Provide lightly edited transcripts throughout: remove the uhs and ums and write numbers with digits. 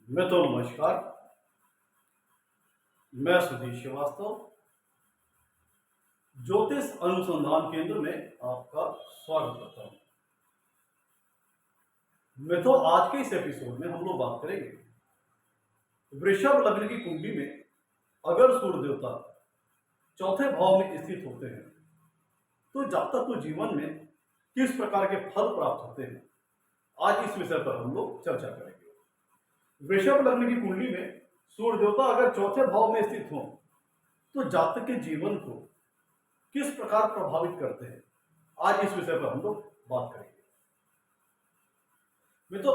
नमस्कार। मैं सुधीर श्रीवास्तव ज्योतिष अनुसंधान केंद्र में आपका स्वागत करता हूं। आज के इस एपिसोड में हम लोग बात करेंगे वृषभ लग्न की कुंडली में अगर सूर्य देवता चौथे भाव में स्थित होते हैं तो जातक को जीवन में किस प्रकार के फल प्राप्त होते हैं, आज इस विषय पर हम लोग चर्चा करेंगे। वृषभ लग्न की कुंडली में सूर्य देवता अगर चौथे भाव में स्थित हो तो जातक के जीवन को किस प्रकार प्रभावित करते हैं, आज इस विषय पर हम लोग बात करेंगे।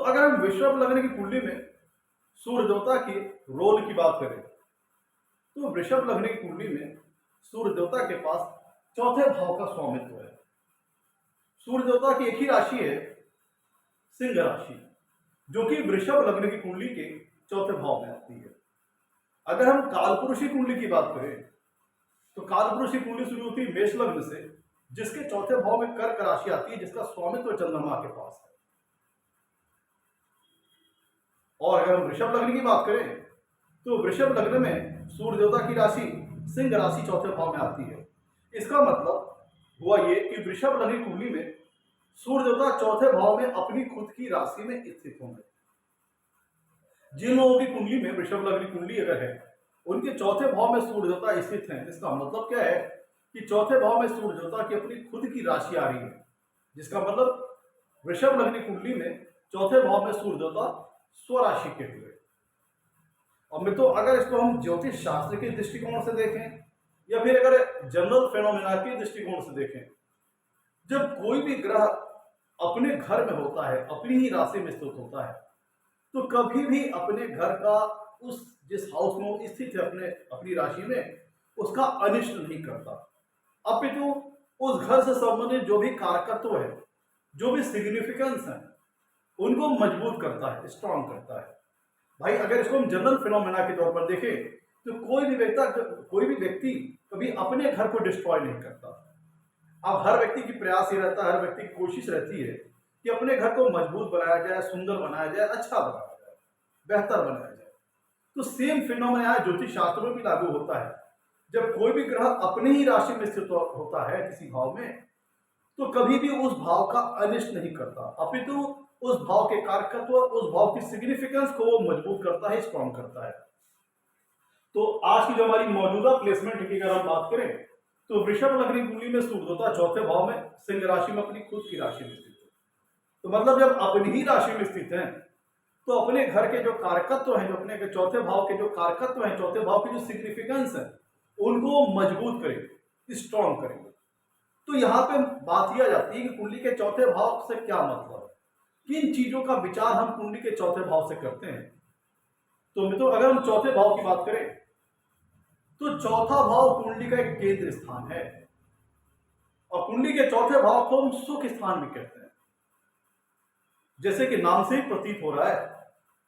अगर हम वृषभ लग्न की कुंडली में सूर्य देवता के रोल की बात करें तो वृषभ लग्न की कुंडली में सूर्य देवता के पास चौथे भाव का स्वामित्व है। सूर्य देवता की एक ही राशि है सिंह राशि, जो कि वृषभ लग्न की कुंडली के चौथे भाव में आती है। अगर हम कालपुरुषी कुंडली की बात करें तो कालपुरुषी कुंडली शुरू होती है मेष लग्न से, जिसके चौथे भाव में कर्क राशि आती है, जिसका स्वामित्व चंद्रमा के पास है। और अगर हम वृषभ लग्न की बात करें तो वृषभ लग्न में सूर्य देवता की राशि सिंह राशि चौथे भाव में आती है। इसका मतलब हुआ ये कि वृषभ लग्न की कुंडली में सूर्य देवता चौथे भाव में अपनी खुद की राशि में स्थित होंगे। जिन लोगों की कुंडली में वृषभ लग्न की कुंडली अगर है, उनके चौथे भाव में सूर्य देवता स्थित हैं, इसका मतलब क्या है कि चौथे भाव में सूर्य देवता की अपनी खुद की राशि आ रही है, जिसका मतलब वृषभ लग्न की कुंडली में चौथे भाव में सूर्य देवता स्वराशि के हुए। और अगर इसको हम ज्योतिष शास्त्र के दृष्टिकोण से देखें या फिर अगर जनरल फेनोमेना के दृष्टिकोण से देखें, जब कोई भी ग्रह अपने घर में होता है, अपनी ही राशि में स्थित होता है, तो कभी भी अपने घर का उस जिस हाउस में वो स्थित है अपनी राशि में, उसका अनिष्ट नहीं करता, अपितु उस घर से संबंधित जो भी कारकत्व है, जो भी सिग्निफिकेंस है, उनको मजबूत करता है, स्ट्रांग करता है। भाई अगर इसको हम जनरल फिनोमेना के तौर पर देखें तो कोई भी व्यक्ति कभी अपने घर को डिस्ट्रॉय नहीं करता। अब हर व्यक्ति की प्रयास ये रहता है, हर व्यक्ति की कोशिश रहती है कि अपने घर को मजबूत बनाया जाए, सुंदर बनाया जाए, अच्छा बनाया जाए, बेहतर बनाया जाए। तो सेम फिनोमेना ज्योतिष शास्त्र में भी लागू होता है। जब कोई भी ग्रह अपने ही राशि में स्थित होता है किसी भाव में, तो कभी भी उस भाव का अनिष्ट नहीं करता, अपितु उस भाव के कारकत्व, उस भाव की सिग्निफिकेंस को वो मजबूत करता है, स्ट्रॉन्ग करता है। तो आज की जो हमारी मौजूदा प्लेसमेंट की अगर हम बात करें तो वृषभ लग्न की कुंडली में सूर्य देवता चौथे भाव में सिंह राशि में अपनी खुद की राशि में स्थित है। तो मतलब जब अपनी ही राशि में स्थित है तो अपने घर के जो कारकत्व हैं, जो अपने के चौथे भाव के जो कारकत्व हैं, चौथे भाव की जो सिग्निफिकेंस है, उनको मजबूत करेंगे, स्ट्रॉन्ग करेंगे। तो यहाँ पे बात यह जाती है कि कुंडली के चौथे भाव से क्या मतलब है, किन चीजों का विचार हम कुंडली के चौथे भाव से करते हैं। तो अगर हम चौथे भाव की बात करें तो चौथा भाव कुंडली का एक केंद्र स्थान है, और कुंडली के चौथे भाव को हम सुख स्थान भी कहते हैं। जैसे कि नाम से ही प्रतीत हो रहा है,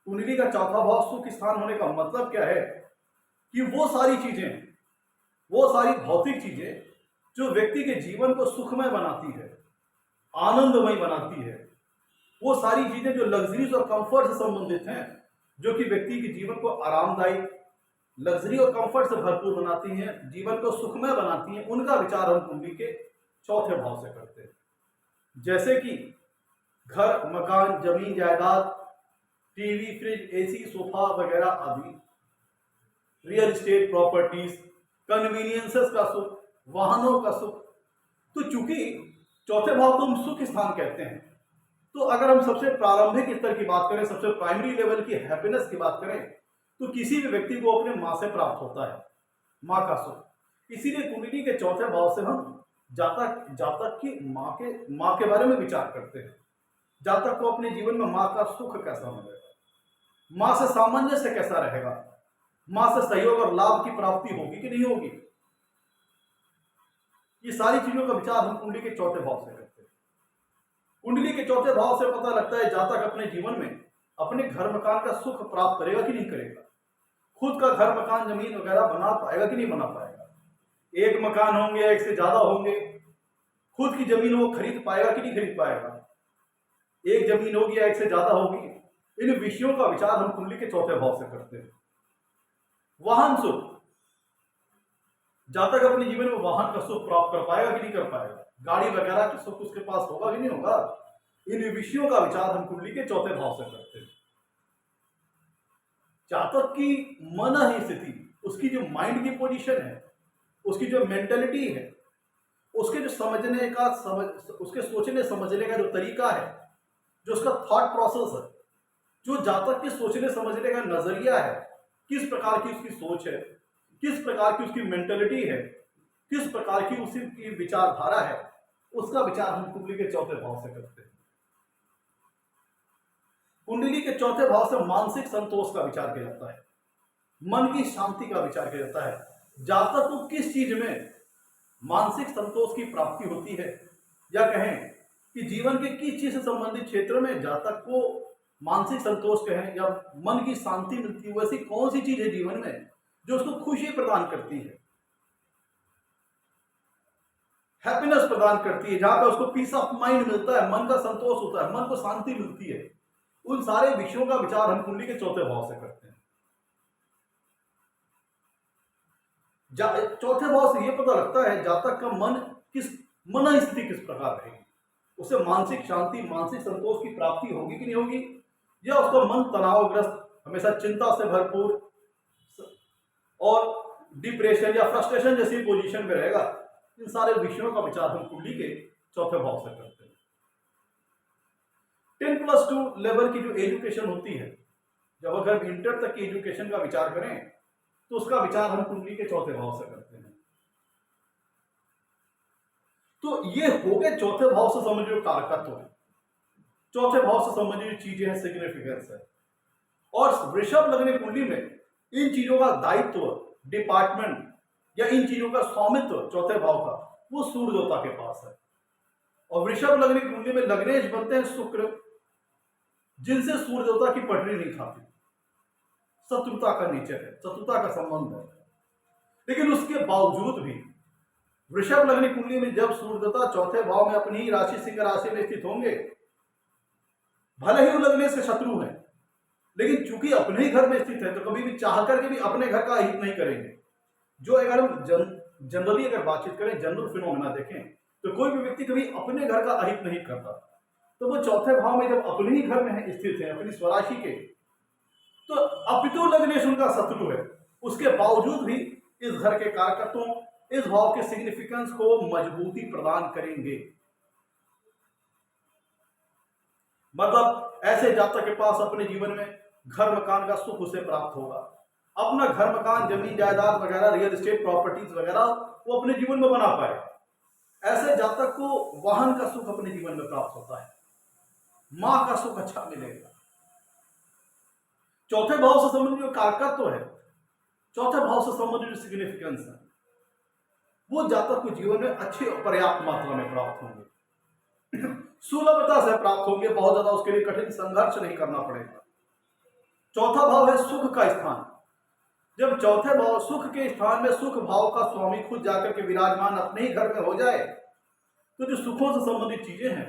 कुंडली का चौथा भाव सुख स्थान होने का मतलब क्या है कि वो सारी चीजें, वो सारी भौतिक चीजें जो व्यक्ति के जीवन को सुखमय बनाती है, आनंदमय बनाती है, वो सारी चीजें जो लग्जरीज और कंफर्ट से संबंधित हैं, जो कि व्यक्ति के जीवन को आरामदायी, लग्जरी और कंफर्ट से भरपूर बनाती हैं, जीवन को सुखमय बनाती हैं, उनका विचार हम कुंडली के चौथे भाव से करते हैं। जैसे कि घर, मकान, जमीन जायदाद, टीवी, फ्रिज, एसी, सोफा वगैरह आदि, रियल एस्टेट प्रॉपर्टीज, कन्वीनियंसेस का सुख, वाहनों का सुख। तो चूंकि चौथे भाव को हम सुख स्थान कहते हैं, तो अगर हम सबसे प्रारंभिक स्तर की बात करें, सबसे प्राइमरी लेवल की हैप्पीनेस की बात करें, तो किसी भी व्यक्ति को अपने माँ से प्राप्त होता है, माँ का सुख। इसीलिए कुंडली के चौथे भाव से हम जातक की माँ के बारे में विचार करते हैं। जातक को अपने जीवन में माँ का सुख कैसा मिलेगा, माँ से सामंजस्य कैसा रहेगा, माँ से सहयोग और लाभ की प्राप्ति होगी कि नहीं होगी, ये सारी चीजों का विचार हम कुंडली के चौथे भाव से करते हैं। कुंडली के चौथे भाव से पता लगता है जातक अपने जीवन में अपने घर मकान का सुख प्राप्त करेगा कि नहीं करेगा, खुद का घर मकान जमीन वगैरह बना पाएगा कि नहीं बना पाएगा। एक मकान होंगे, एक से ज्यादा होंगे, खुद की जमीन वो खरीद पाएगा कि नहीं खरीद पाएगा। एक जमीन होगी या एक से ज्यादा होगी, इन विषयों का विचार हम कुंडली के चौथे भाव से करते हैं। वाहन सुख, जहां तक अपने जीवन में वाहन का सुख प्राप्त कर पाएगा कि नहीं कर पाएगा, गाड़ी वगैरह का सुख उसके पास होगा कि नहीं होगा, इन विषयों का विचार हम कुंडली के चौथे भाव से करते हैं। जहां तक की मन ही स्थिति, उसकी जो माइंड की पोजीशन है, उसकी जो मेंटेलिटी है, उसके जो समझने का उसके सोचने समझने का जो तरीका है, जो उसका थॉट प्रोसेस है, जो जहां तक के सोचने समझने का नजरिया है, किस प्रकार की उसकी सोच है, किस प्रकार की उसकी मेंटेलिटी है, किस प्रकार की उसकी विचारधारा है, उसका विचार हम कुंडली के चौथे भाव से करते हैं। कुंडली के चौथे भाव से मानसिक संतोष का विचार किया जाता है, मन की शांति का विचार किया जाता है। जहां तक तो किस चीज में मानसिक संतोष की प्राप्ति होती है, या कहें कि जीवन के किस चीज से संबंधित क्षेत्र में जहां तक को मानसिक संतोष कहें या मन की शांति मिलती है, वैसी कौन सी चीज है जीवन में जो उसको खुशी प्रदान करती है, हैप्पीनेस प्रदान करती है, जहां पे उसको पीस ऑफ माइंड मिलता है, मन का संतोष होता है, मन को शांति मिलती है। उन सारे विषयों का विचार हम कुंडली के चौथे भाव से करते हैं। चौथे भाव से यह पता लगता है जहां तक का मन स्थिति किस प्रकार रहेगी, उसे मानसिक शांति, मानसिक संतोष की प्राप्ति होगी कि नहीं होगी, या उसका मन तनावग्रस्त, हमेशा चिंता से भरपूर और डिप्रेशन या फ्रस्ट्रेशन जैसी पोजीशन में रहेगा। इन सारे विषयों का विचार हम कुंडली के चौथे भाव से करते हैं। 10+2 लेवल की जो एजुकेशन होती है, जब अगर हम इंटर तक की एजुकेशन का विचार करें तो उसका विचार हम कुंडली के चौथे भाव से करते हैं। तो ये हो गए चौथे भाव से संबंधित कारकत्व है, चौथे भाव से संबंधित चीजें हैं, सिग्निफिकेंस है। और वृषभ लग्न कुंडली में इन चीजों का दायित्व, डिपार्टमेंट या इन चीजों का स्वामित्व चौथे भाव का वो सूर्य देवता के पास है। और वृषभ लग्न कुंडली में लग्नेश बनते हैं शुक्र, जिनसे सूर्य देवता की पटरी नहीं खाती, शत्रुता का नेचर है, शत्रुता का संबंध है। लेकिन उसके बावजूद भी वृषभ लग्न कुंडली में जब सूर्य देवता चौथे भाव में अपनी ही राशि सिंह राशि में स्थित होंगे, भले ही वो लग्न से शत्रु है, लेकिन चूंकि अपने ही घर में स्थित है तो कभी भी चाह करके भी अपने घर का हित नहीं करेंगे। जो अगर हम जनरली अगर बातचीत करें, जनरल फिनोमेना देखें, तो कोई भी व्यक्ति कभी अपने घर का अहित नहीं करता। तो वो चौथे भाव में जब अपने ही घर में स्थित है, अपनी स्वराशि के, तो अपितु लग्नेश उनका शत्रु है, उसके बावजूद भी इस घर के कारकत्वों, इस भाव के सिग्निफिकेंस को मजबूती प्रदान करेंगे। मतलब ऐसे जातक के पास अपने जीवन में घर मकान का सुख उसे प्राप्त होगा, अपना घर मकान, जमीन जायदाद वगैरह, रियल एस्टेट प्रॉपर्टीज वगैरह वो अपने जीवन में बना पाए। ऐसे जातक को वाहन का सुख अपने जीवन में प्राप्त होता है, मां का सुख अच्छा मिलेगा। चौथे भाव से संबंधित जो कारकत्व है, चौथे भाव से संबंधित जो सिग्निफिकेंस है, वो जातक को जीवन में अच्छे और पर्याप्त मात्रा में प्राप्त होंगे, सुलभता से प्राप्त होंगे, बहुत ज्यादा उसके लिए कठिन संघर्ष नहीं करना पड़ेगा। चौथा भाव है सुख का स्थान। जब चौथे भाव सुख के स्थान में सुख भाव का स्वामी खुद जाकर के विराजमान अपने ही घर में हो जाए, तो जो सुखों से संबंधित चीजें हैं,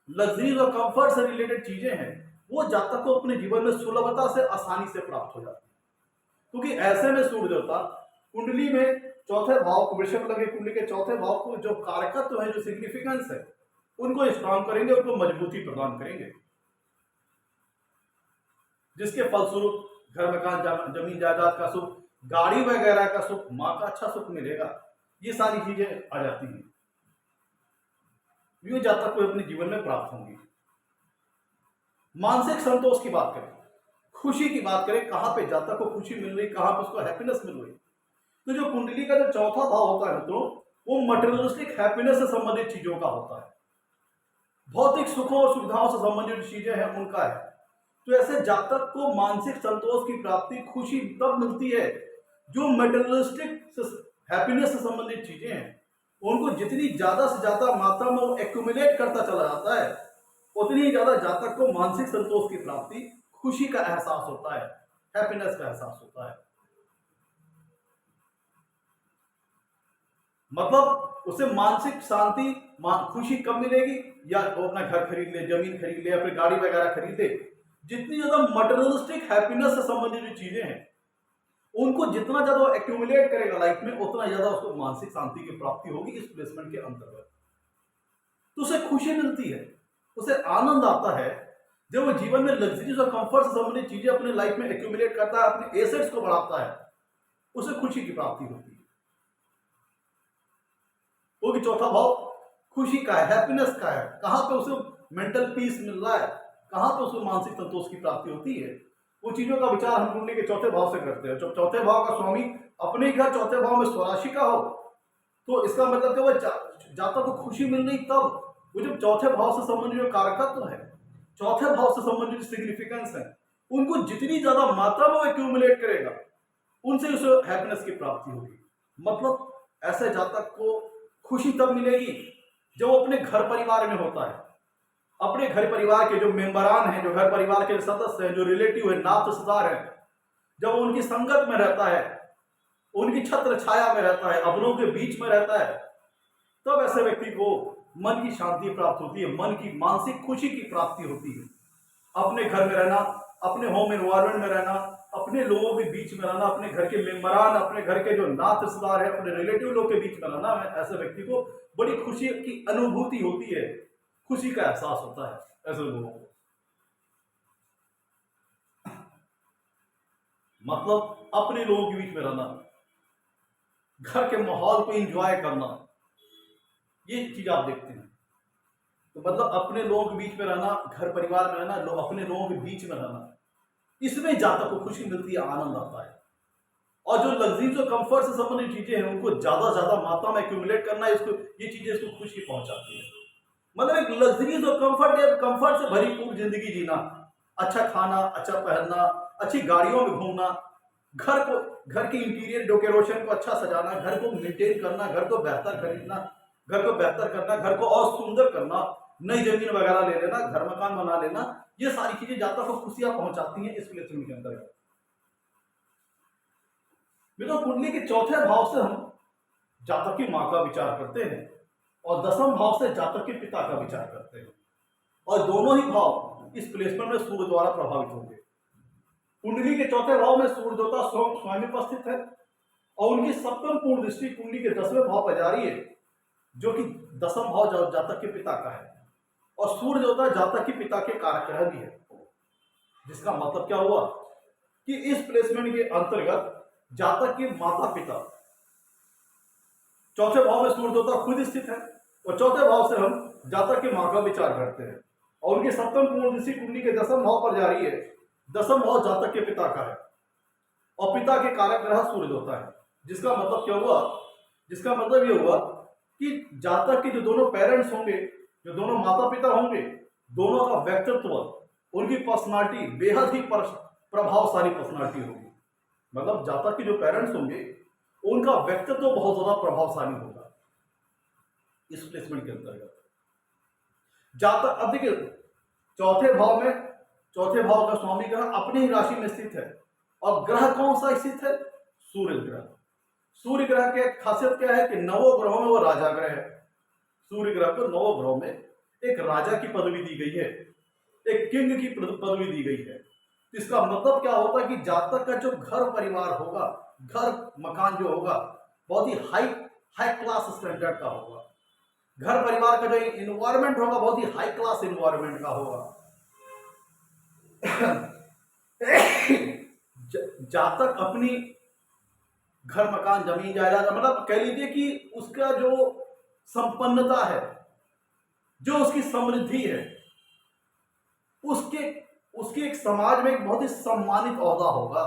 लग्जरीज और कंफर्ट से रिलेटेड चीजें हैं, वो जातक को अपने जीवन में सुलभता से, आसानी से प्राप्त हो जाती है। क्योंकि ऐसे में सूर्य देवता कुंडली में चौथे भाव को, वृषभ लग्न कुंडली के चौथे भाव को जो कारकत्व है, जो सिग्निफिकेंस है, उनको स्ट्रॉन्ग करेंगे, उनको मजबूती प्रदान करेंगे, जिसके फलस्वरूप घर मकान, जमीन जायदाद का सुख, गाड़ी वगैरह का सुख, मां का अच्छा सुख मिलेगा। ये सारी चीजें आ जाती हैं, ये जातक को अपने जीवन में प्राप्त होंगी। मानसिक संतोष की बात करें, खुशी की बात करें, कहां पे जातक को खुशी मिल रही, कहां पे उसको हैप्पीनेस मिल रही, तो जो कुंडली का जो चौथा भाव होता है मित्रों, वो मटेरियलिस्टिक हैप्पीनेस से संबंधित चीजों का होता है, भौतिक सुखों और सुविधाओं से संबंधित चीजें हैं उनका है। तो ऐसे जातक को मानसिक संतोष की प्राप्ति, खुशी तब मिलती है जो मटेरियलिस्टिक हैप्पीनेस से संबंधित चीजें हैं, उनको जितनी ज्यादा से ज्यादा मात्रा में वो एक्यूमुलेट करता चला जाता है, उतनी ही ज्यादा जातक को मानसिक संतोष की प्राप्ति, खुशी का एहसास होता है, हैप्पीनेस का एहसास होता है। मतलब उसे मानसिक शांति, खुशी कब मिलेगी, या वो अपना घर खरीद ले, जमीन खरीद ले, या फिर गाड़ी वगैरह खरीद ले, जितनी ज्यादा मटेरियलिस्टिक हैप्पीनेस से संबंधित जो चीजें हैं उनको जितना ज्यादा एक्यूमुलेट करेगा लाइफ में, उतना ज्यादा उसको मानसिक शांति की प्राप्ति होगी इस प्लेसमेंट के अंतर्गत। तो उसे खुशी मिलती है, उसे आनंद आता है जब वो जीवन में लग्जरीज और कंफर्ट से संबंधित चीजें अपने लाइफ में एक्यूमुलेट करता है, अपने एसेट्स को बढ़ाता है, उसे खुशी की प्राप्ति होती है। वो भी चौथा भाव खुशी का है, हैप्पीनेस का है। कहां पे उसे मेंटल पीस मिल रहा है, कहां पे उसे मानसिक संतोष की प्राप्ति होती है, वो चीजों का विचार हम कुंडली के चौथे भाव से करते हैं। जब चौथे भाव का स्वामी अपने घर चौथे भाव में स्वराशि का हो तो इसका मतलब कि वो जातक को खुशी मिल रही तब। वो जब चौथे भाव से संबंधित जो कारकत्व है, चौथे भाव से संबंधित सिग्निफिकेंस है, उनको जितनी ज्यादा मात्रा में वो एक्यूमुलेट करेगा उनसे उसे हैप्पीनेस की प्राप्ति होगी। मतलब ऐसे जातक को खुशी तब मिलेगी जब वो अपने घर परिवार में होता है, अपने घर परिवार के जो मेंबरान हैं, जो घर परिवार के सदस्य हैं, जो रिलेटिव है, नात रिश्तेदार है, जब वो उनकी संगत में रहता है, उनकी छत्र छाया में रहता है, अपनों के बीच में रहता है, तब ऐसे व्यक्ति को मन की शांति प्राप्त होती है, मन की मानसिक खुशी की प्राप्ति होती है। अपने घर में रहना, अपने होम एनवायरमेंट में रहना, अपने लोगों के बीच में रहना, अपने घर के मेंबरान, अपने घर के जो नात रिश्तेदार है, अपने रिलेटिव लोग के बीच में रहना, ऐसे व्यक्ति को बड़ी खुशी की अनुभूति होती है, खुशी का एहसास होता है ऐसे लोगों को। मतलब अपने लोगों के बीच में रहना, घर के माहौल को एंजॉय करना, ये चीज आप देखते हैं। तो मतलब अपने लोगों के बीच में रहना, घर परिवार में रहना, अपने लोगों के बीच में रहना, इसमें जातक को खुशी मिलती है, आनंद आता है। और जो लग्जरीज और कंफर्ट से संबंधित चीजें हैं उनको ज्यादा मात्रा में एक्यूमुलेट करना, इसको ये चीजें इसको खुशी पहुंचाती है। मतलब एक लग्जरीज और कंफर्ट से भरीपूर जिंदगी जीना, अच्छा खाना, अच्छा पहनना, अच्छी गाड़ियों में घूमना, घर की इंटीरियर डेकोरेशन को अच्छा सजाना, घर को मेंटेन करना, घर को बेहतर खरीदना, घर को बेहतर करना, घर को और सुंदर करना, नई जमीन वगैरह ले लेना, घर मकान बना लेना, ये सारी चीजें जातक को खुशियां पहुंचाती हैं इस प्लेसमेंट के अंतर्गत। मित्रों, कुंडली के चौथे भाव से हम जातक की मां का विचार करते हैं और दसम भाव से जातक के पिता का विचार करते हैं, और दोनों ही भाव इस प्लेसमेंट में सूर्य द्वारा प्रभावित होंगे। कुंडली के चौथे भाव में सूर्य देवता स्वयं उपस्थित है और उनकी सप्तम पूर्ण दृष्टि कुंडली के 10वें भाव पर जा रही है, जो कि दसम भाव जातक के पिता का है, और सूर्य देवता जातक के पिता के कारक ग्रह भी है। जिसका मतलब क्या हुआ कि इस प्लेसमेंट के अंतर्गत जातक के माता पिता, चौथे भाव में सूर्य देवता खुद स्थित है और चौथे भाव से हम जातक के मां का विचार करते हैं, और उनकी सप्तम पूर्ण दृष्टि कुंडली के 10वें भाव पर जा रही है। 10वां भाव जातक के पिता का है और पिता के कारक ग्रह सूर्य देवता है। जिसका मतलब क्या हुआ, जिसका मतलब ये हुआ कि जातक के जो दोनों पेरेंट्स होंगे, जो दोनों माता पिता होंगे, दोनों का व्यक्तित्व, उनकी पर्सनालिटी बेहद ही प्रभावशाली पर्सनालिटी होगी। मतलब जातक के जो पेरेंट्स होंगे उनका व्यक्तित्व बहुत ज्यादा प्रभावशाली होगा इस प्लेसमेंट के अंतर्गत। जातक, अब देखिए चौथे भाव का स्वामी ग्रह अपनी ही राशि में स्थित है, और ग्रह कौन सा स्थित है? सूर्य ग्रह। सूर्य ग्रह की खासियत क्या है कि नवों ग्रहों में वो राजा ग्रह है। सूर्य ग्रह को नवों ग्रहों में एक राजा की पदवी दी गई है, एक किंग की पदवी दी गई है। इसका मतलब क्या होता है कि जातक का जो घर परिवार होगा, घर मकान जो होगा, बहुत ही हाई क्लास स्टैंडर्ड का होगा। घर परिवार का जो इन्वायरमेंट होगा बहुत ही हाई क्लास इन्वायरमेंट का होगा। जातक अपनी घर मकान जमीन जायदाद, मतलब कह लीजिए कि उसका जो संपन्नता है, जो उसकी समृद्धि है, उसके एक समाज में एक बहुत ही सम्मानित ओहदा होगा।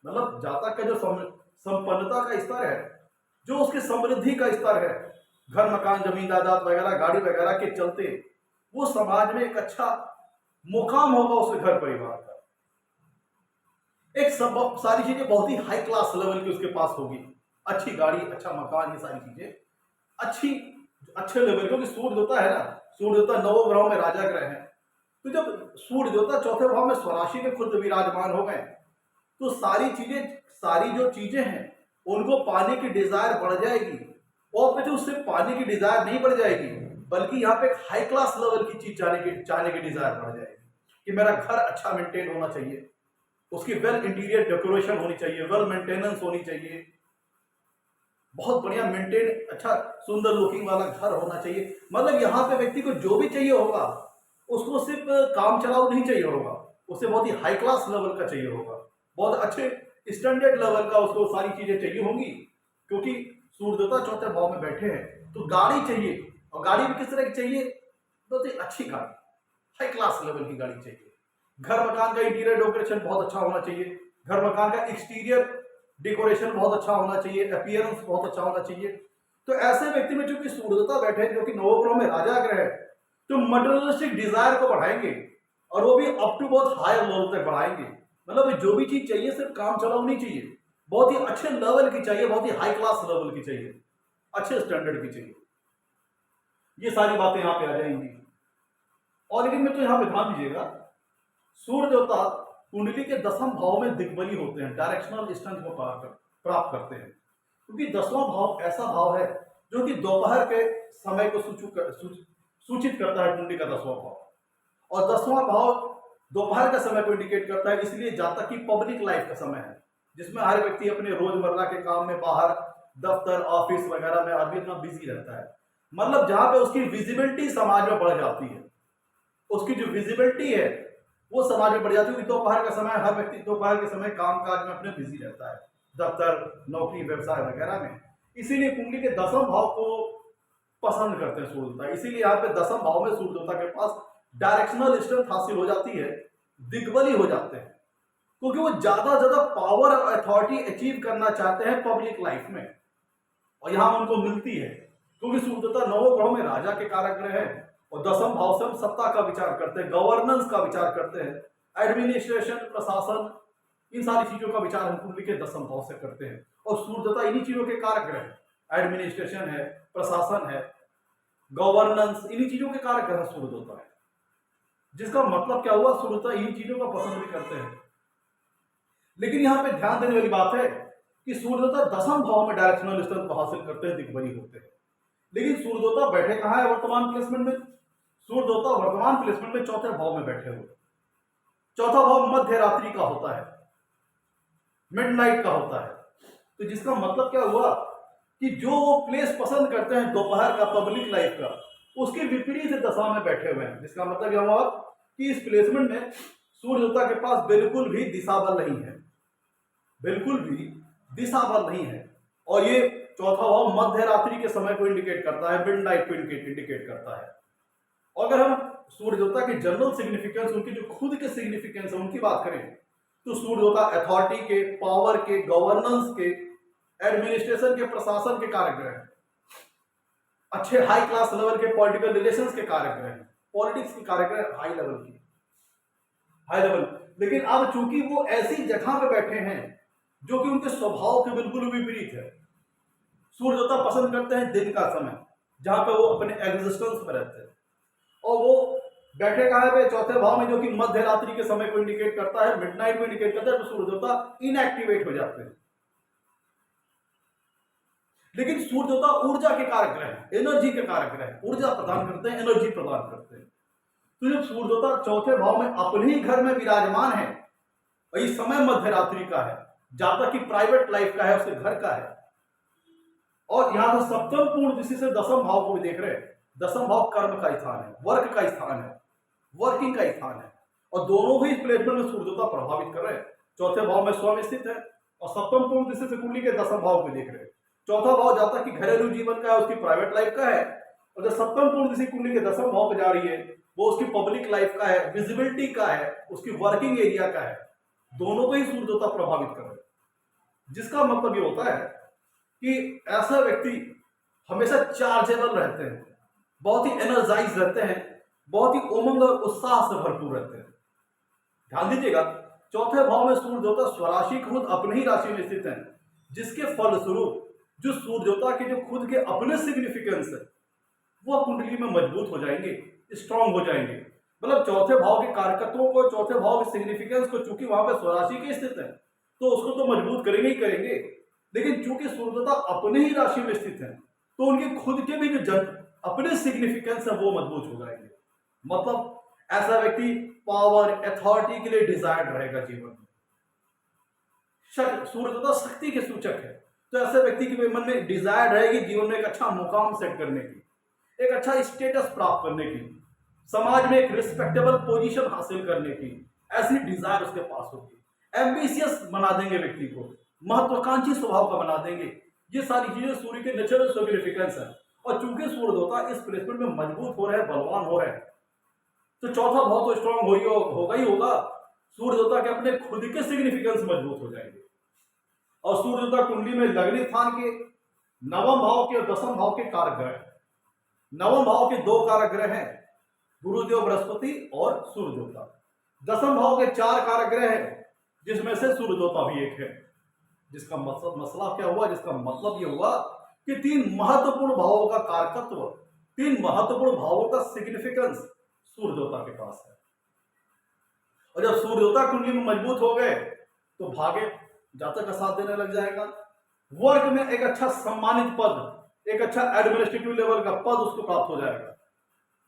मतलब जातक का जो संपन्नता का स्तर है, जो उसकी समृद्धि का स्तर है, घर मकान जमीन जायदाद वगैरह गाड़ी वगैरह के चलते वो समाज में एक अच्छा मुकाम होगा उसके घर परिवार का। एक सब सारी चीजें बहुत ही हाई क्लास लेवल की उसके पास होगी, अच्छी गाड़ी, अच्छा मकान, ये सारी चीजें अच्छे लेवल, क्योंकि सूर्य देवता है ना, सूर्य देवता नवों ग्रहों में राजा ग्रह है। तो जब सूर्य देवता चौथे भाव में स्वराशि में खुद विराजमान हो गए तो सारी जो चीजें हैं उनको पाने की डिजायर बढ़ जाएगी, और फिर उससे पाने की डिजायर नहीं बढ़ जाएगी, बल्कि यहाँ पे एक हाई क्लास लेवल की चीज चाहने की डिजायर बढ़ जाएगी। कि मेरा घर अच्छा मेंटेन होना चाहिए, उसकी वेल इंटीरियर डेकोरेशन होनी चाहिए, वेल मेंटेनेंस होनी चाहिए, बहुत बढ़िया मेंटेन अच्छा सुंदर लुकिंग वाला घर होना चाहिए। मतलब यहाँ पे व्यक्ति को जो भी चाहिए होगा, उसको सिर्फ काम चलाओ नहीं चाहिए होगा, उसे बहुत ही हाई क्लास लेवल का चाहिए होगा, बहुत अच्छे स्टैंडर्ड लेवल का उसको सारी चीजें चाहिए होंगी। क्योंकि सूर्य देवता चौथे भाव में बैठे हैं, तो गाड़ी चाहिए, और गाड़ी भी किस तरह की चाहिए? बहुत ही अच्छी गाड़ी, हाई क्लास लेवल की गाड़ी चाहिए। घर मकान का इंटीरियर डेकोरेशन बहुत अच्छा होना चाहिए, घर मकान का एक्सटीरियर डेकोरेशन बहुत अच्छा होना चाहिए, अपीयरेंस बहुत अच्छा होना चाहिए। तो ऐसे व्यक्ति में चूंकि सूर्यदेवता बैठे जो कि नवग्रह में राजा ग्रह है, तो मटेरियलिस्टिक डिजायर को बढ़ाएंगे, और वो भी अप टू बहुत हायर लेवल तक बढ़ाएंगे। मतलब जो भी चीज चाहिए सिर्फ काम चलाओ नहीं चाहिए, बहुत ही अच्छे लेवल की चाहिए, बहुत ही हाई क्लास लेवल की चाहिए, अच्छे स्टैंडर्ड की चाहिए। ये सारी बातें यहाँ पे आ जाएंगी। और लेकिन में तो यहाँ पे ध्यान दीजिएगा, सूर्य देवता कुंडली के 10वें भाव में दिग्बली होते हैं, डायरेक्शनल स्ट्रेंथ को प्राप्त करते हैं। क्योंकि 10वां भाव ऐसा भाव है जो कि दोपहर के समय को सूचित करता है, कुंडली का 10वां भाव। और 10वां भाव दोपहर का समय को इंडिकेट करता है, इसलिए जातक की पब्लिक लाइफ का समय है, जिसमें हर व्यक्ति अपने रोजमर्रा के काम में बाहर दफ्तर ऑफिस वगैरह में आदमी अपना बिजी रहता है। मतलब जहां पे उसकी विजिबिलिटी समाज में बढ़ जाती है, उसकी जो विजिबिलिटी है वो समाज में बढ़ जाती है। दोपहर का समय हर व्यक्ति दोपहर के समय काम काज में अपने बिजी रहता है, दफ्तर नौकरी व्यवसाय वगैरह में। इसीलिए कुंडली के 10वें भाव को पसंद करते हैं सूर्य देवता। इसीलिए यहाँ पे 10वें भाव में सूर्य देवता के पास डायरेक्शनल स्ट्रेंथ हासिल हो जाती है, दिग्बली हो जाते हैं, क्योंकि वो ज्यादा पावर और अथॉरिटी अचीव करना चाहते हैं पब्लिक लाइफ में, और यहां उनको मिलती है। क्योंकि सूर्य देवता 9 ग्रहों में राजा के कारक ग्रह है, और 10वें भाव से हम सत्ता का विचार करते हैं, गवर्नेंस का विचार करते हैं, एडमिनिस्ट्रेशन प्रशासन, इन सारी चीजों का विचार हम कुंडली के 10वें भाव से करते हैं। और सूर्य देवता इन्हीं चीजों के कारक ग्रह है, एडमिनिस्ट्रेशन है, प्रशासन है, गवर्नेंस, इन्हीं चीजों के कारक ग्रह सूर्य देवता है। जिसका मतलब क्या हुआ, सूर्य देवता इन्हीं चीजों का पसंद भी करते हैं। लेकिन यहाँ पे ध्यान देने वाली बात है कि सूर्य देवता 10वें भाव में डायरेक्शनल स्ट्रेंथ को हासिल करते हैं, दिग्बली होते हैं। लेकिन सूर्य देवता बैठे कहाँ है वर्तमान प्लेसमेंट में? सूर्य देवता वर्तमान प्लेसमेंट में चौथे भाव में बैठे हुए। चौथा भाव मध्य रात्रि का होता है, मिडनाइट का होता है। तो जिसका मतलब क्या हुआ कि जो वो प्लेस पसंद करते हैं दोपहर का, पब्लिक लाइफ का, उसके विपरीत दशा में बैठे हुए हैं। जिसका मतलब यह हुआ कि इस प्लेसमेंट में सूर्य देवता के पास बिल्कुल भी दिशा बल नहीं है, बिल्कुल भी दिशा बल नहीं है। और ये चौथा भाव मध्य रात्रि के समय को इंडिकेट करता है, मिडनाइट को इंडिकेट करता है। अगर हम सूर्य देवता के जनरल सिग्निफिकेंस, उनकी जो खुद के सिग्निफिकेंस है उनकी बात करें, तो सूर्य देवता अथॉरिटी के, पावर के, गवर्नेंस के, एडमिनिस्ट्रेशन के, प्रशासन के कारक ग्रह हैं, अच्छे हाई क्लास लेवल के पॉलिटिकल रिलेशंस के कारक ग्रह हैं, पॉलिटिक्स के कारक ग्रह हाई लेवल की, हाई लेवल। लेकिन अब चूंकि वो ऐसी जगह पे बैठे हैं जो कि उनके स्वभाव के बिल्कुल विपरीत है। सूर्य देवता पसंद करते हैं दिन का समय, जहां पे वो अपने एग्जिस्टेंस में रहते हैं, और वो बैठे कहाँ पे? चौथे भाव में, जो कि मध्य रात्रि के समय को इंडिकेट करता है, मिडनाइट को इंडिकेट करता है। तो सूर्य देवता इनएक्टिवेट हो जाते हैं। लेकिन सूर्य देवता ऊर्जा के कारक ग्रह हैं, एनर्जी के कारक ग्रह हैं, ऊर्जा प्रदान करते हैं, एनर्जी प्रदान करते हैं। तो जब सूर्य देवता चौथे भाव में अपने ही घर में विराजमान है, और इस समय मध्य रात्रि का है, जातक की प्राइवेट लाइफ का है, उसके घर का है, और यहां से सप्तम पूर्ण दृष्टि से 10वें भाव को भी देख रहे हैं। 10वां भाव कर्म का स्थान है, वर्क का स्थान है, वर्किंग का स्थान है, और दोनों ही प्लेसमेंट में सूर्य देवता प्रभावित कर रहे हैं। चौथे भाव में स्वयं स्थित है, और सप्तम पूर्ण दृष्टि से कुंडली के 10वें भाव को देख रहे हैं। चौथा भाव जातक की घरेलू जीवन का है, उसकी प्राइवेट लाइफ का है, और जो सप्तम पूर्ण दृष्टि कुंडली के 10वें भाव पर जा रही है, वो उसकी पब्लिक लाइफ का है, विजिबिलिटी का है, उसकी वर्किंग एरिया का है। दोनों को ही सूर्य देवता प्रभावित कर रहे हैं। जिसका मतलब ये होता है कि ऐसा व्यक्ति हमेशा चार्जेबल रहते हैं, बहुत ही एनर्जाइज रहते हैं, बहुत ही उमंग और उत्साह से भरपूर रहते हैं। ध्यान दीजिएगा, चौथे भाव में सूर्य देवता स्वराशि खुद अपनी ही राशि में स्थित है, जिसके फलस्वरूप जो सूर्य देवता के जो खुद के अपने सिग्निफिकेंस है, वो कुंडली में मजबूत हो जाएंगे, स्ट्रांग हो जाएंगे। मतलब चौथे भाव के कारकत्वों को, चौथे भाव के सिग्निफिकेंस को, चूंकि वहां पर स्वराशि के स्थित है, तो उसको तो मजबूत करेंगे ही करेंगे। लेकिन चूंकि सूर्य देवता अपने ही राशि में स्थित है, तो उनके खुद के भी जो अपने सिग्निफिकेंस है वो मजबूत हो जाएंगे। मतलब ऐसा व्यक्ति पावर, अथॉरिटी के लिए डिजायर्ड रहेगा जीवन में। सूर्य देवता शक्ति के सूचक है, तो ऐसे व्यक्ति के मन में डिजायर रहेगी जीवन में एक अच्छा मुकाम सेट करने की, एक अच्छा स्टेटस प्राप्त करने की, समाज में एक रिस्पेक्टेबल पोजीशन हासिल करने की, ऐसी डिजायर उसके पास होगी। एम्बिशियस बना देंगे व्यक्ति को, महत्वाकांक्षी स्वभाव का बना देंगे। ये सारी चीजें सूर्य के नेचुरल सिग्निफिकेंस है। और चूंकि सूर्य देवता इस प्लेसमेंट में मजबूत हो रहे हैं, बलवान हो रहे हैं, तो चौथा भाव तो स्ट्रांग होगा ही होगा। सूर्य देवता के अपने खुद के सिग्निफिकेंस मजबूत हो जाएंगे। और सूर्य देवता कुंडली में लग्न स्थान के नवम भाव के और दसम भाव के कारक ग्रह हैं। नवम भाव के दो कारक ग्रह हैं, गुरुदेव बृहस्पति और सूर्य देवता। दसम भाव के चार कारक ग्रह हैं, जिसमें से सूर्य देवता भी एक है। जिसका मसला क्या हुआ, जिसका मतलब यह हुआ कि तीन महत्वपूर्ण भावों का कारकत्व, तीन महत्वपूर्ण भावों का सिग्निफिकेंस सूर्य देवता के पास है। और जब सूर्य देवता कुंडली में मजबूत हो गए तो भाग्य जातक का साथ देने लग जाएगा। वर्क में एक अच्छा सम्मानित पद, एक अच्छा एडमिनिस्ट्रेटिव लेवल का पद उसको प्राप्त हो जाएगा।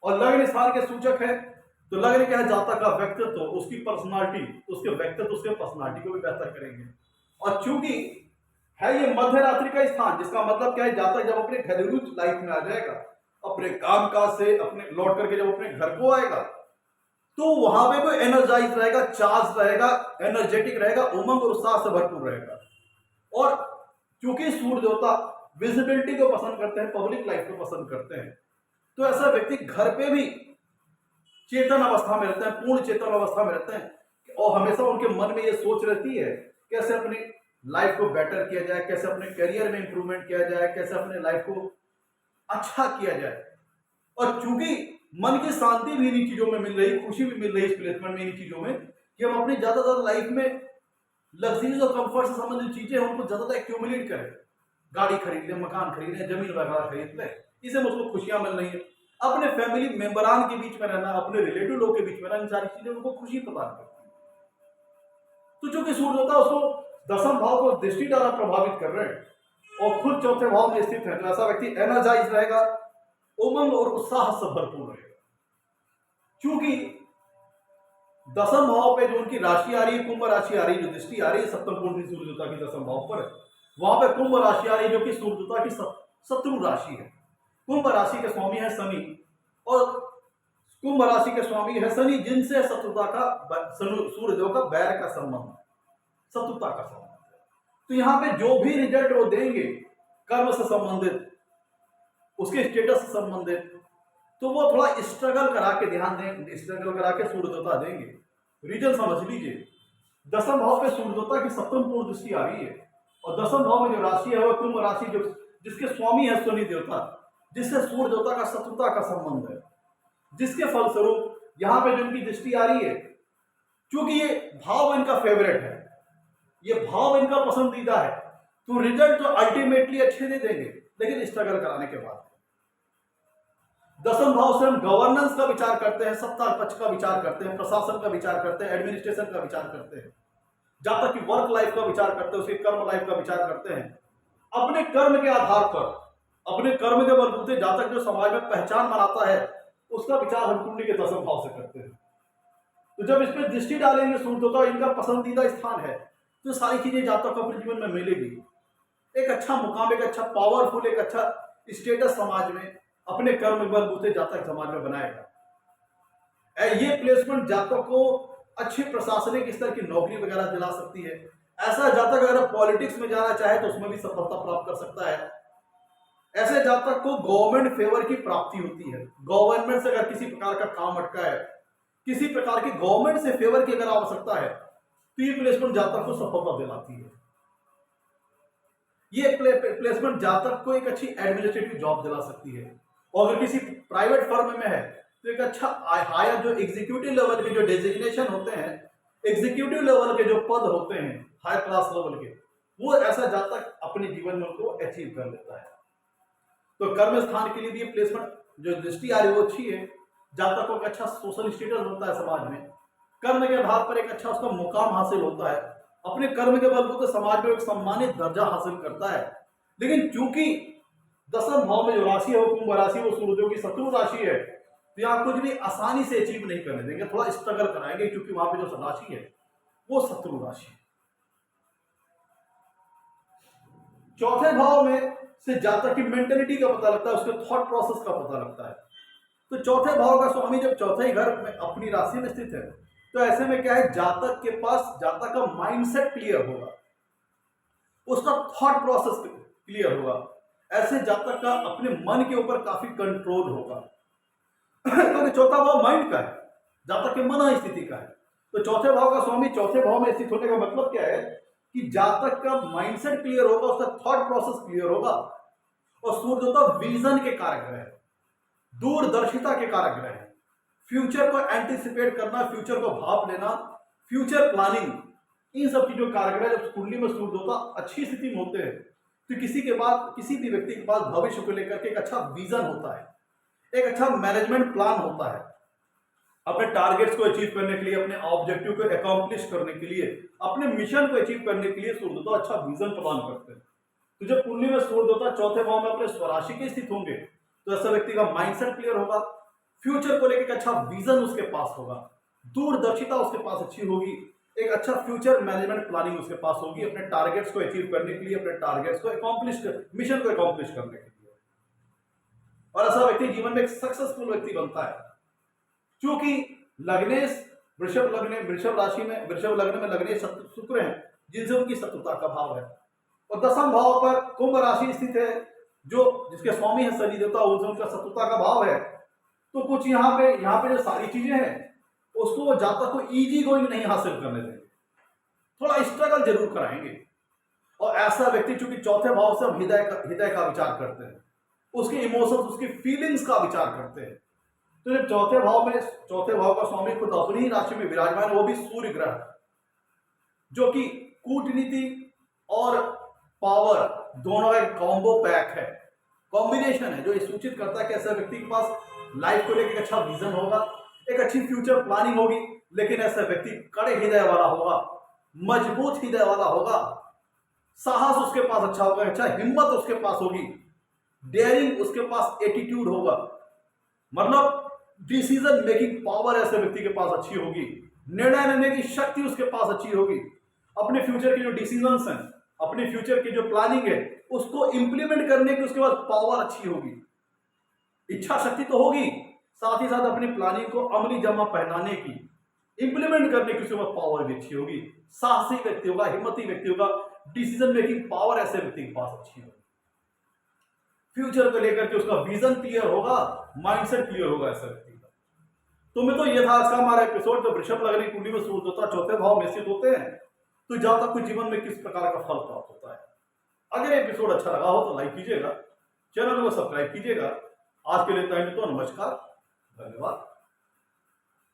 और लग्न स्थान के सूचक है, तो लग्न क्या है, जातक का व्यक्तित्व, उसकी पर्सनालिटी, उसके व्यक्तित्व, उसके पर्सनालिटी को भी बेहतर करेंगे। और चूंकि है ये मध्य रात्रि का स्थान, जिसका मतलब क्या है, जातक जब अपने घरेलू लाइफ में आ जाएगा, अपने काम काज से अपने लौट करके जब अपने घर को आएगा, तो वहां पे कोई एनर्जाइज रहेगा, चार्ज रहेगा, एनर्जेटिक रहेगा, उमंग और उत्साह से भरपूर रहेगा। और क्योंकि सूर्य देवता विजिबिलिटी को पसंद करते हैं, पब्लिक लाइफ को पसंद करते हैं, तो ऐसा व्यक्ति घर पे भी चेतन अवस्था में रहते हैं, पूर्ण चेतन अवस्था में रहते हैं। और हमेशा उनके मन में ये सोच रहती है कैसे अपनी लाइफ को बेटर किया जाए, कैसे अपने करियर में इंप्रूवमेंट किया जाए, कैसे अपने लाइफ को अच्छा किया जाए। और चूंकि मन की शांति भी इन्हीं चीजों में मिल रही, खुशी भी मिल रही इस प्लेसमेंट में, इन्हीं चीजों में, कि हम अपनी ज्यादातर लाइफ में लग्जरीज और कंफर्ट से संबंधित चीजें हमको ज्यादातर एक्यूमुलेट करें, गाड़ी खरीद लें, मकान खरीद लें, जमीन वगैरह खरीद लें, इससे मुझको खुशियां मिल रही है। अपने फैमिली मेंबरान के बीच में रहना, अपने रिलेटिव लोग के बीच में रहना, इन सारी चीजें उनको खुशी प्रदान करती है। तो चूंकि सूर्य होता है उसको दसम भाव को दृष्टि द्वारा प्रभावित कर रहे हैं और खुद चौथे भाव में स्थित है, तो ऐसा व्यक्ति एनर्जाइज रहेगा, उमंग और उत्साह से भरपूर रहेगा। क्योंकि दसम भाव पे जो उनकी राशि आ रही है, कुंभ राशि आ रही है, जो दृष्टि आ रही है सप्तम कुंडली सूर्य देवता की दसम भाव पर, वहां पे कुंभ राशि आ रही है जो कि सूर्य देवता की शत्रु राशि है। कुंभ राशि के स्वामी है शनि, और कुंभ राशि के स्वामी है शनि, जिनसे शत्रुता का, सूर्य देव का बैर का संबंध, शत्रुता का संबंध है। तो यहाँ पे जो भी रिजल्ट वो देंगे कर्म से संबंधित, उसके स्टेटस से संबंधित, तो वो थोड़ा स्ट्रगल करा के ध्यान दें, स्ट्रगल करा के सूर्य देवता देंगे। रीजन समझ लीजिए, दसम भाव पे सूर्य देवता की सप्तम पूर्ण दृष्टि आ रही है, और दसम भाव में जो राशि है वो कुंभ राशि, जो जिसके स्वामी है शनि देवता, जिससे सूर्य देवता का शत्रुता का संबंध है, जिसके फलस्वरूप यहाँ पे जो उनकी दृष्टि आ रही है, क्योंकि ये भाव इनका फेवरेट है, ये भाव इनका पसंदीदा है, तो रिजल्ट तो अल्टीमेटली अच्छे दे देंगे, लेकिन स्ट्रगल कराने के बाद। दसम भाव से हम गवर्नेंस का विचार करते हैं, सत्ता पक्ष का विचार करते हैं, प्रशासन का विचार करते हैं, एडमिनिस्ट्रेशन का विचार करते हैं, जहां तक कि वर्क लाइफ का विचार करते हैं, उसके कर्म लाइफ का विचार करते हैं। अपने कर्म के आधार पर, अपने कर्म के बलबूते जहां तक जो समाज में पहचान बनाता है, उसका विचार हम कुंडली के दसम भाव से करते हैं। तो जब इस पर दृष्टि डालेंगे सूर्य देवता, इनका पसंदीदा स्थान है, तो सारी चीजें जहां तक अपने जीवन में मिलेगी। एक अच्छा मुकाम, एक अच्छा पावरफुल, एक अच्छा स्टेटस समाज में अपने कर्म बलबूते जातक समाज में बनाएगा। ये प्लेसमेंट जातक को अच्छी प्रशासनिक स्तर की नौकरी वगैरह दिला सकती है। ऐसा जातक अगर पॉलिटिक्स में जाना चाहे तो उसमें भी सफलता प्राप्त कर सकता है। ऐसे जातक को गवर्नमेंट फेवर की प्राप्ति होती है। गवर्नमेंट से अगर किसी प्रकार का काम अटका है, किसी प्रकार की गवर्नमेंट से फेवर की अगर आवश्यकता है, तो ये प्लेसमेंट जातक को सफलता दिलाती है। ये प्लेसमेंट जातक को एक अच्छी एडमिनिस्ट्रेटिव जॉब दिला सकती है। और अगर किसी प्राइवेट फर्म में है तो एक अच्छा हायर, जो एग्जीक्यूटिव लेवल के जो डेजिग्नेशन होते हैं, एग्जीक्यूटिव लेवल के जो पद होते हैं हाई क्लास लेवल के, वो ऐसा जातक अपने जीवन में उनको अचीव कर लेता है। तो कर्म स्थान के लिए भी प्लेसमेंट जो दृष्टि आ रही है वो अच्छी है। जातक को एक अच्छा सोशल स्टेटस होता है समाज में, कर्म के आधार पर एक अच्छा उसका मुकाम हासिल होता है, अपने कर्म के बलबूते समाज में एक सम्मानित दर्जा हासिल करता है। लेकिन चूंकि दसम भाव में जो राशि है वो कुंभ राशि, वो सूर्यदेव की शत्रु राशि है, तो यहाँ कुछ भी आसानी से अचीव नहीं करने देंगे, थोड़ा स्ट्रगल कराएंगे, क्योंकि वहां पे जो राशि है वो शत्रु राशि है। चौथे भाव में से जातक की मेंटेलिटी का पता लगता है, उसके थॉट प्रोसेस का पता लगता है। तो चौथे भाव का स्वामी जब चौथे घर में अपनी राशि में स्थित है, तो ऐसे में क्या है, जातक के पास जातक का माइंडसेट क्लियर होगा, उसका थॉट प्रोसेस क्लियर होगा। ऐसे जातक का अपने मन के ऊपर काफी कंट्रोल होगा। क्योंकि चौथा भाव माइंड का है, जातक के मन स्थिति का है। तो चौथे भाव का स्वामी चौथे भाव में स्थित होने का मतलब क्या है कि जातक का माइंडसेट क्लियर होगा, उसका थॉट प्रोसेस क्लियर होगा। और सूर्य देवता विजन के कारक ग्रह है, दूरदर्शिता के कारक ग्रह है। फ्यूचर को एंटिसिपेट करना, फ्यूचर को भाप लेना, फ्यूचर प्लानिंग, इन सब चीजों का कारक ग्रह। जब कुंडली में सूर्य देवता अच्छी स्थिति में होते हैं तो किसी भी व्यक्ति के पास भविष्य को लेकर के एक अच्छा विजन होता है, एक अच्छा मैनेजमेंट प्लान होता है। अपने टारगेट्स को अचीव करने के लिए, अपने ऑब्जेक्टिव को अकॉम्प्लिश करने के लिए, अपने मिशन को अचीव करने के लिए सूर्य देवता अच्छा विजन प्रदान करते हैं। तो जब कुंडली में सूर्य देवता चौथे भाव में अपने स्वराशि के स्थित होंगे तो ऐसा व्यक्ति का माइंडसेट क्लियर होगा, फ्यूचर को लेकर अच्छा विजन उसके पास होगा, दूरदर्शिता उसके पास अच्छी होगी, एक अच्छा फ्यूचर मैनेजमेंट प्लानिंग उसके पास होगी अपने टारगेट्स को अचीव करने के लिए, अपने टारगेट्स को मिशन को अकॉम्प्लिश करने के लिए। और ऐसा व्यक्ति जीवन में एक सक्सेसफुल व्यक्ति बनता है। क्योंकि लग्नेश वृषभ राशि में, वृषभ लग्न में लग्नेश शुक्र हैं, जिनसे उनकी शत्रुता का भाव है। और दसम भाव पर कुंभ राशि स्थित है, जो जिसके स्वामी है शनि देवता, उनसे उनका शत्रुता का भाव है। तो कुछ यहाँ पे जो सारी चीजें हैं उसको जातक को इजी गोइंग नहीं हासिल करने देंगे, थोड़ा स्ट्रगल जरूर कराएंगे। और ऐसा व्यक्ति चूंकि चौथे भाव से हम हृदय का विचार करते हैं, उसके इमोशंस, उसकी फीलिंग्स का विचार करते हैं। तो जब चौथे भाव का स्वामी खुद अपनी ही राशि में विराजमान है, वो भी सूर्य ग्रह, जो कि कूटनीति और पावर दोनों का एक कॉम्बो पैक है, कॉम्बिनेशन है, जो ये सूचित करता है कि ऐसा व्यक्ति के पास लाइफ को लेकर एक अच्छा विजन होगा, एक अच्छी फ्यूचर प्लानिंग होगी। लेकिन ऐसा व्यक्ति कड़े हृदय वाला होगा, मजबूत हृदय वाला होगा, साहस उसके पास अच्छा होगा, अच्छा हिम्मत उसके पास होगी, डेयरिंग उसके पास एटीट्यूड होगा, मतलब डिसीजन मेकिंग पावर ऐसे व्यक्ति के पास अच्छी होगी, निर्णय लेने की शक्ति उसके पास अच्छी होगी, अपने फ्यूचर के जो डिसीजंस हैं, अपने फ्यूचर की जो प्लानिंग है उसको इंप्लीमेंट करने की उसके पास पावर अच्छी होगी, इच्छा शक्ति तो होगी, साथ ही साथ अपनी प्लानिंग को अमली जमा पहनाने की, इंप्लीमेंट करने की उसके पास पावर भी अच्छी होगी, साहसी व्यक्ति होगा, हिम्मती व्यक्ति होगा, डिसीजन मेकिंग पावर ऐसे व्यक्ति के पास अच्छी होगी, फ्यूचर को लेकर के उसका विजन क्लियर होगा, माइंडसेट क्लियर होगा ऐसा व्यक्ति का। तो मैं तो ये था आज का हमारा एपिसोड। जब वृषभ लग्न कुंडली में सूर्य देवता चौथे भाव में स्थित होते हैं तो जातक को जीवन में किस प्रकार का फल प्राप्त होता है। अगर एपिसोड अच्छा लगा हो तो लाइक कीजिएगा, चैनल को सब्सक्राइब कीजिएगा। आज के लिए तो नमस्कार, धन्यवाद।